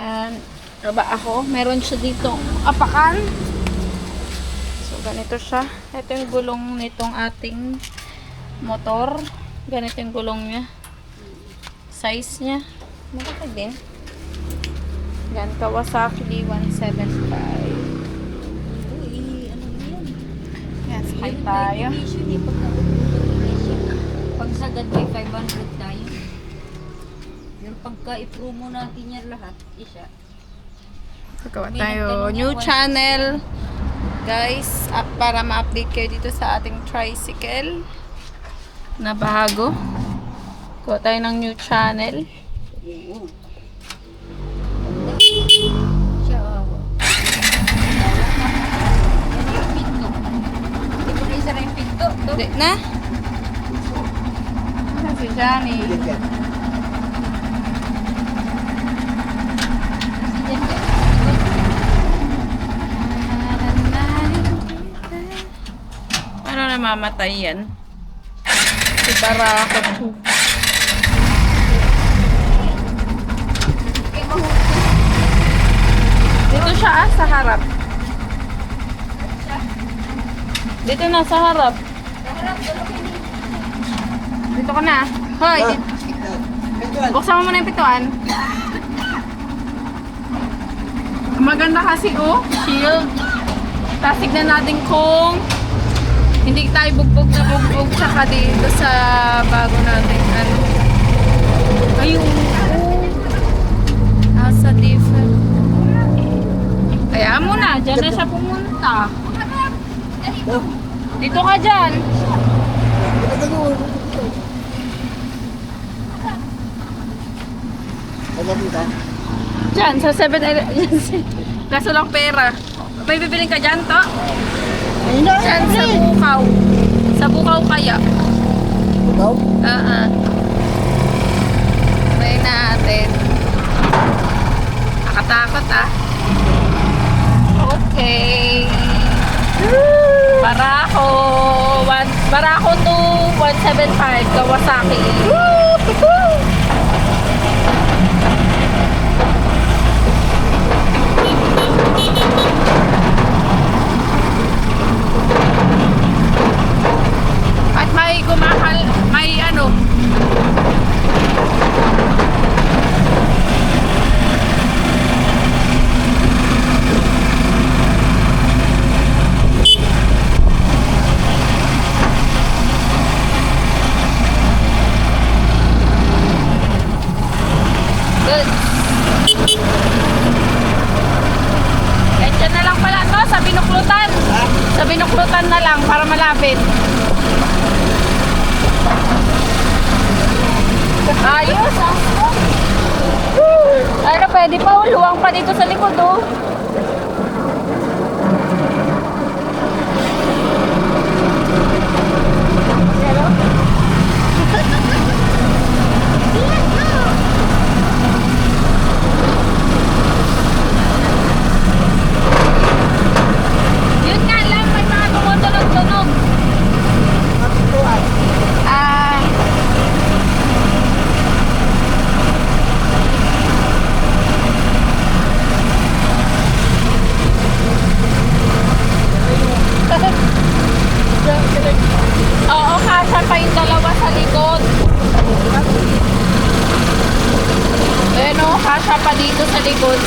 And, ako, meron siya dito apakan. So, ganito siya. Ito yung gulong nitong ating motor. Ganito yung gulong niya. Size niya. Malaki din. Yan, Kawasaki 175. Uy, ano yan? Yan, sakay tayo. Pag sagad may 500 tayo. Yung pagka i-promo natin yan lahat, isa. Gagawa tayo new channel. Guys, para ma-update kayo dito sa ating tricycle na bago. Gawa tayo ng new channel. Oo. Siya, yan yung pinto. Hindi ko na isara yung pinto. Hindi na. Asan si Johnny? Ano namamatay yan? Si Barako. Dito siya sa harap. Dito na sa harap. Dito ka na. Hoy! Buksan mo muna yung pituan. Maganda kasi shield. Tapos tignan natin kung hindi tayo bugbog na bugbog saka dito sa bago natin. Ayun. Nasa different. Kaya mo na, dyan na siya pumunta. Dito ka dyan. Dyan, sa 7-Eleven. Kaso lang pera. May bibiling ka dyan, to? Dyan, sa Bukaw. Sa Bukaw kaya. Bukaw? Try natin. Nakatakot, Okay. Barako 175 Kawasaki. At may gumahal, may good. Diyan na lang pala to, sa binuklutan. Sa binuklutan na lang para malapit. Ayos, Ano, pwede pa, luwang pa dito sa likod, Yun nga lang, may mga tumutunog-tunog. Oo, kasya pa yung dalawa sa likod. Ayan kasya pa dito sa likod.